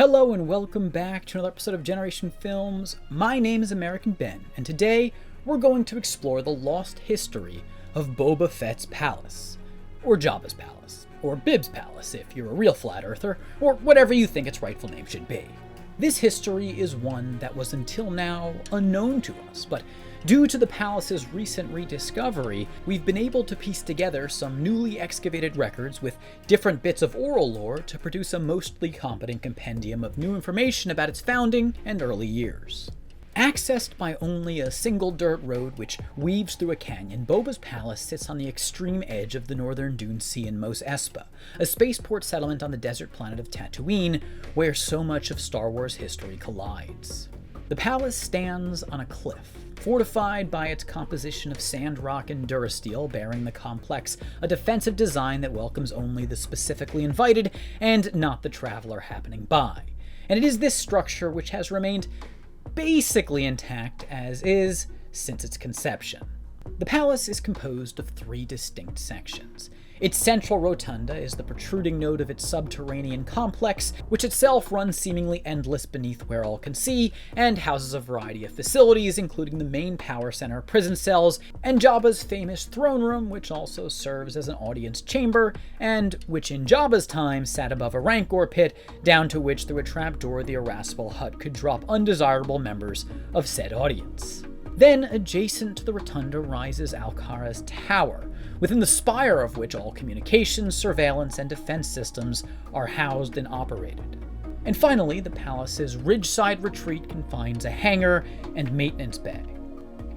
Hello and welcome back to another episode of Generation Films. My name is American Ben, and today we're going to explore the lost history of Boba Fett's palace, or Jabba's palace, or Bib's palace if you're a real flat earther, or whatever you think its rightful name should be. This history is one that was until now unknown to us, but due to the palace's recent rediscovery, we've been able to piece together some newly excavated records with different bits of oral lore to produce a mostly competent compendium of new information about its founding and early years. Accessed by only a single dirt road which weaves through a canyon, Boba's palace sits on the extreme edge of the northern dune sea in Mos Espa, a spaceport settlement on the desert planet of Tatooine, where so much of Star Wars history collides. The palace stands on a cliff, fortified by its composition of sand, rock, and durasteel, bearing the complex a defensive design that welcomes only the specifically invited and not the traveler happening by. And it is this structure which has remained basically intact as is since its conception. The palace is composed of three distinct sections. Its central rotunda is the protruding node of its subterranean complex, which itself runs seemingly endless beneath where all can see, and houses a variety of facilities, including the main power center, prison cells, and Jabba's famous throne room, which also serves as an audience chamber, and which in Jabba's time sat above a rancor pit, down to which through a trapdoor the irascible Hutt could drop undesirable members of said audience. Then, adjacent to the rotunda rises Alcara's tower, within the spire of which all communications, surveillance, and defense systems are housed and operated. And finally, the palace's ridgeside retreat confines a hangar and maintenance bay.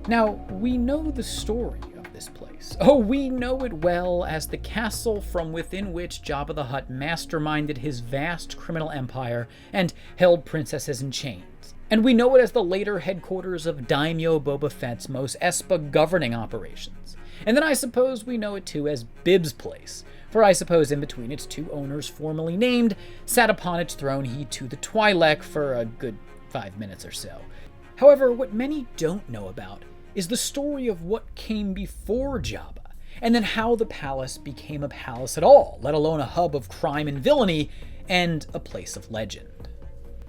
Now, we know the story of this place. Oh, we know it well as the castle from within which Jabba the Hutt masterminded his vast criminal empire and held princesses in chains. And we know it as the later headquarters of Daimyo Boba Fett's Mos Espa governing operations. And then I suppose we know it too as Bib's place, for I suppose in between its two owners formally named, sat upon its throne he to the Twi'lek for a good 5 minutes or so. However, what many don't know about is the story of what came before Jabba, and then how the palace became a palace at all, let alone a hub of crime and villainy, and a place of legend.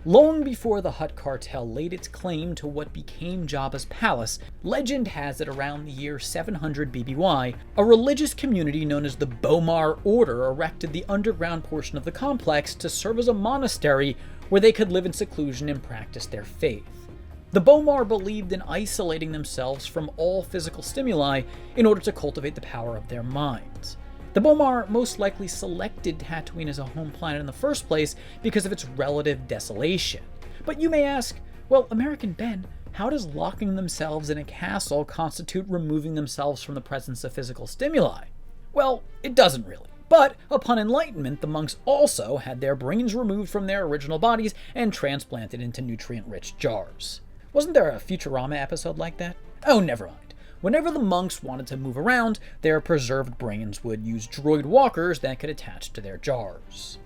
Long before the Hutt cartel laid its claim to what became Jabba's palace, legend has it around the year 700 BBY, a religious community known as the Bomar Order erected the underground portion of the complex to serve as a monastery where they could live in seclusion and practice their faith. The Bomar believed in isolating themselves from all physical stimuli in order to cultivate the power of their minds. The Bomar most likely selected Tatooine as a home planet in the first place because of its relative desolation. But you may ask, well, American Ben, how does locking themselves in a castle constitute removing themselves from the presence of physical stimuli? Well, it doesn't really. But upon enlightenment, the monks also had their brains removed from their original bodies and transplanted into nutrient-rich jars. Wasn't there a Futurama episode like that? Oh, never mind. Whenever the monks wanted to move around, their preserved brains would use droid walkers that could attach to their jars.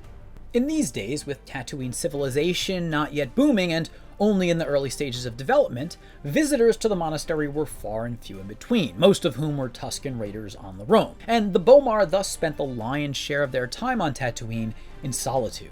In these days, with Tatooine civilization not yet booming and only in the early stages of development, visitors to the monastery were far and few in between, most of whom were Tusken Raiders on the roam, and the Bomar thus spent the lion's share of their time on Tatooine in solitude.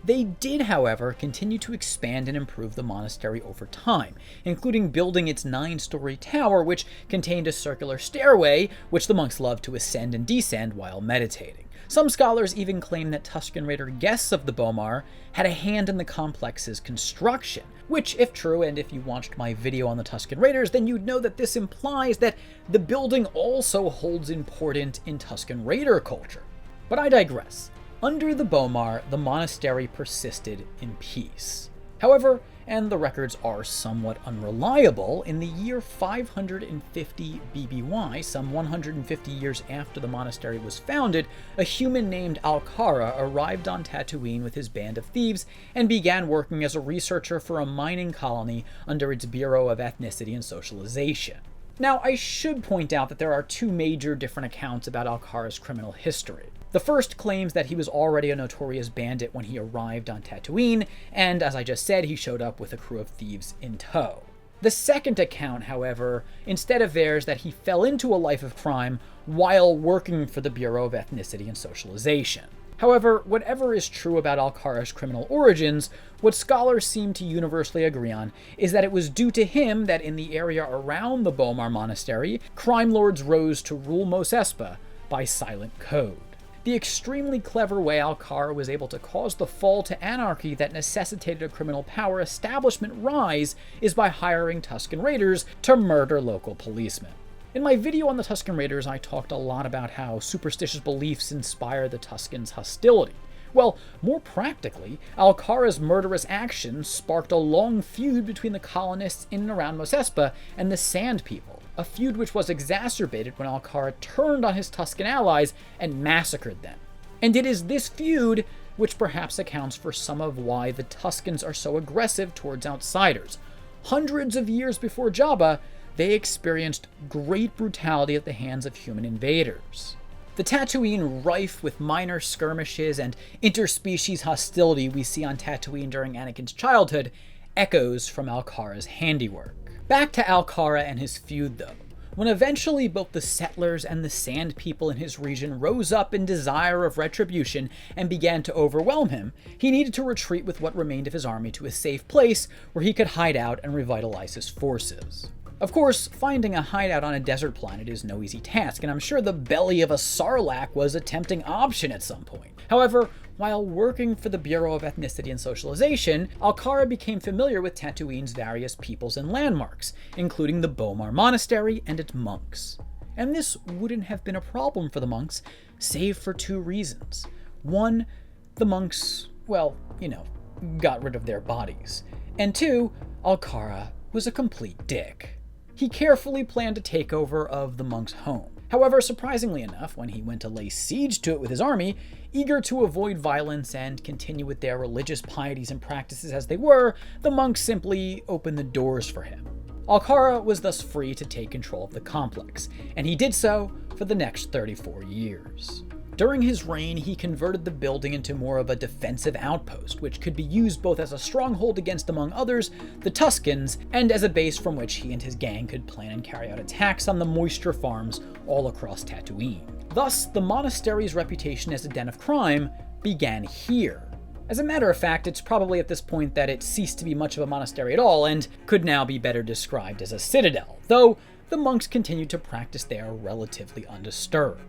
They did, however, continue to expand and improve the monastery over time, including building its 9-story tower, which contained a circular stairway, which the monks loved to ascend and descend while meditating. Some scholars even claim that Tusken Raider guests of the Bomar had a hand in the complex's construction, which, if true, and if you watched my video on the Tusken Raiders, then you'd know that this implies that the building also holds importance in Tusken Raider culture. But I digress. Under the Bomar, the monastery persisted in peace. However, and the records are somewhat unreliable, in the year 550 BBY, some 150 years after the monastery was founded, a human named Alcara arrived on Tatooine with his band of thieves and began working as a researcher for a mining colony under its Bureau of Ethnicity and Socialization. Now, I should point out that there are two major different accounts about Alcara's criminal history. The first claims that he was already a notorious bandit when he arrived on Tatooine, and as I just said, he showed up with a crew of thieves in tow. The second account, however, instead avers that he fell into a life of crime while working for the Bureau of Ethnicity and Socialization. However, whatever is true about Alcara's criminal origins, what scholars seem to universally agree on is that it was due to him that in the area around the Bomar monastery, crime lords rose to rule Mos Espa by silent code. The extremely clever way Alcara was able to cause the fall to anarchy that necessitated a criminal power establishment rise is by hiring Tusken Raiders to murder local policemen. In my video on the Tusken Raiders, I talked a lot about how superstitious beliefs inspire the Tuskens' hostility. Well, more practically, Alcara's murderous actions sparked a long feud between the colonists in and around Mos Espa and the Sand People, a feud which was exacerbated when Alcara turned on his Tusken allies and massacred them. And it is this feud which perhaps accounts for some of why the Tuskens are so aggressive towards outsiders. Hundreds of years before Jabba, they experienced great brutality at the hands of human invaders. The Tatooine rife with minor skirmishes and interspecies hostility we see on Tatooine during Anakin's childhood echoes from Alcara's handiwork. Back to Alcara and his feud though. When eventually both the settlers and the Sand People in his region rose up in desire of retribution and began to overwhelm him, he needed to retreat with what remained of his army to a safe place where he could hide out and revitalize his forces. Of course, finding a hideout on a desert planet is no easy task, and I'm sure the belly of a sarlacc was a tempting option at some point. However, while working for the Bureau of Ethnicity and Socialization, Alcara became familiar with Tatooine's various peoples and landmarks, including the Bomar Monastery and its monks. And this wouldn't have been a problem for the monks, save for two reasons. One, the monks, got rid of their bodies. And two, Alcara was a complete dick. He carefully planned a takeover of the monks' home. However, surprisingly enough, when he went to lay siege to it with his army, eager to avoid violence and continue with their religious pieties and practices as they were, the monks simply opened the doors for him. Alcara was thus free to take control of the complex, and he did so for the next 34 years. During his reign, he converted the building into more of a defensive outpost, which could be used both as a stronghold against, among others, the Tuskens, and as a base from which he and his gang could plan and carry out attacks on the moisture farms all across Tatooine. Thus, the monastery's reputation as a den of crime began here. As a matter of fact, it's probably at this point that it ceased to be much of a monastery at all, and could now be better described as a citadel, though the monks continued to practice there relatively undisturbed.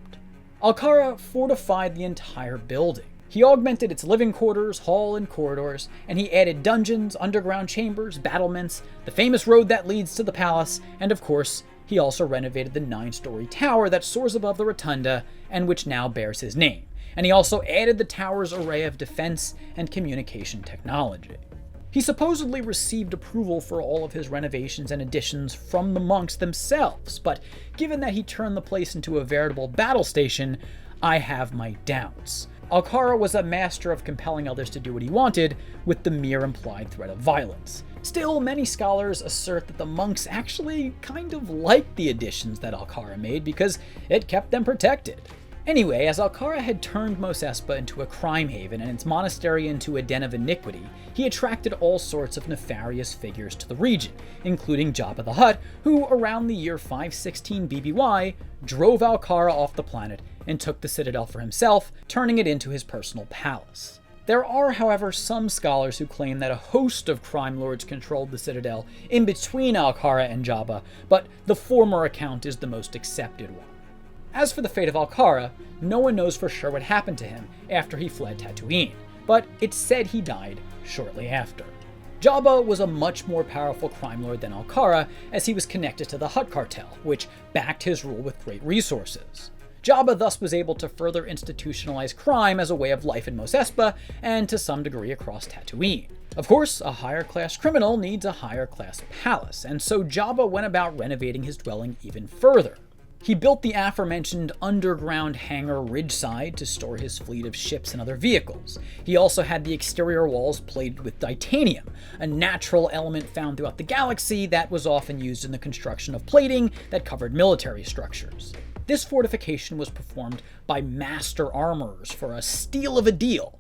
Alcara fortified the entire building. He augmented its living quarters, hall, and corridors, and he added dungeons, underground chambers, battlements, the famous road that leads to the palace, and of course, he also renovated the 9-story tower that soars above the rotunda and which now bears his name. And he also added the tower's array of defense and communication technology. He supposedly received approval for all of his renovations and additions from the monks themselves, but given that he turned the place into a veritable battle station, I have my doubts. Alcara was a master of compelling others to do what he wanted, with the mere implied threat of violence. Still, many scholars assert that the monks actually kind of liked the additions that Alcara made because it kept them protected. Anyway, as Alcara had turned Mos Espa into a crime haven and its monastery into a den of iniquity, he attracted all sorts of nefarious figures to the region, including Jabba the Hutt, who, around the year 516 BBY, drove Alcara off the planet and took the citadel for himself, turning it into his personal palace. There are, however, some scholars who claim that a host of crime lords controlled the citadel in between Alcara and Jabba, but the former account is the most accepted one. As for the fate of Alcara, no one knows for sure what happened to him after he fled Tatooine, but it's said he died shortly after. Jabba was a much more powerful crime lord than Alcara, as he was connected to the Hutt cartel, which backed his rule with great resources. Jabba thus was able to further institutionalize crime as a way of life in Mos Espa, and to some degree across Tatooine. Of course, a higher class criminal needs a higher class palace, and so Jabba went about renovating his dwelling even further. He built the aforementioned underground hangar ridgeside to store his fleet of ships and other vehicles. He also had the exterior walls plated with titanium, a natural element found throughout the galaxy that was often used in the construction of plating that covered military structures. This fortification was performed by master armorers for a steal of a deal,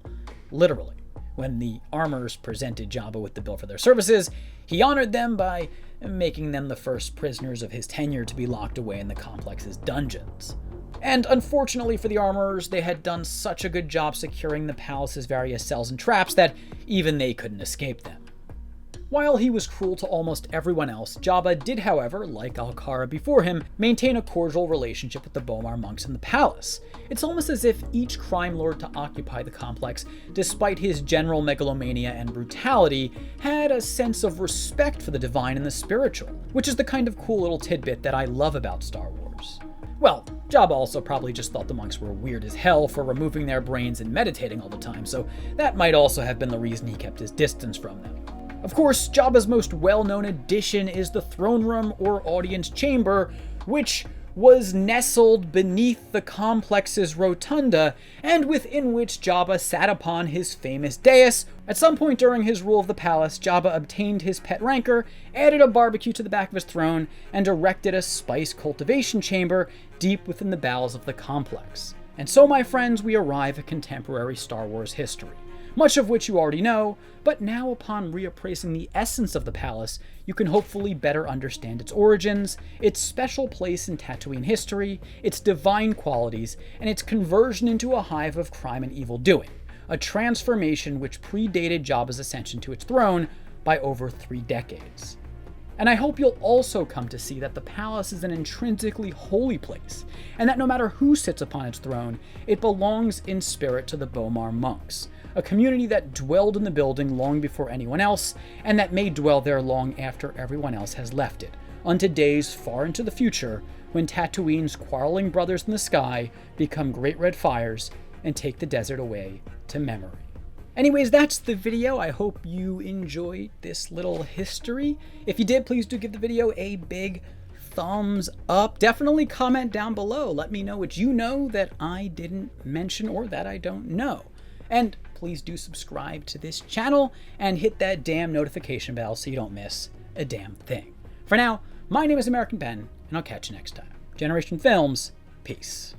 literally. When the armorers presented Jabba with the bill for their services, he honored them by making them the first prisoners of his tenure to be locked away in the complex's dungeons. And unfortunately for the armorers, they had done such a good job securing the palace's various cells and traps that even they couldn't escape them. While he was cruel to almost everyone else, Jabba did, however, like Alcara before him, maintain a cordial relationship with the Bomar monks in the palace. It's almost as if each crime lord to occupy the complex, despite his general megalomania and brutality, had a sense of respect for the divine and the spiritual, which is the kind of cool little tidbit that I love about Star Wars. Well, Jabba also probably just thought the monks were weird as hell for removing their brains and meditating all the time, so that might also have been the reason he kept his distance from them. Of course, Jabba's most well-known addition is the throne room or audience chamber, which was nestled beneath the complex's rotunda, and within which Jabba sat upon his famous dais. At some point during his rule of the palace, Jabba obtained his pet rancor, added a barbecue to the back of his throne, and erected a spice cultivation chamber deep within the bowels of the complex. And so, my friends, we arrive at contemporary Star Wars history, much of which you already know, but now upon reappraising the essence of the palace, you can hopefully better understand its origins, its special place in Tatooine history, its divine qualities, and its conversion into a hive of crime and evil doing, a transformation which predated Jabba's ascension to its throne by over 3 decades. And I hope you'll also come to see that the palace is an intrinsically holy place, and that no matter who sits upon its throne, it belongs in spirit to the Bomar monks, a community that dwelled in the building long before anyone else, and that may dwell there long after everyone else has left it, unto days far into the future, when Tatooine's quarreling brothers in the sky become great red fires and take the desert away to memory. Anyways, that's the video. I hope you enjoyed this little history. If you did, please do give the video a big thumbs up. Definitely comment down below. Let me know what you know that I didn't mention or that I don't know. And please do subscribe to this channel and hit that damn notification bell so you don't miss a damn thing. For now, my name is American Ben, and I'll catch you next time. Generation Films, peace.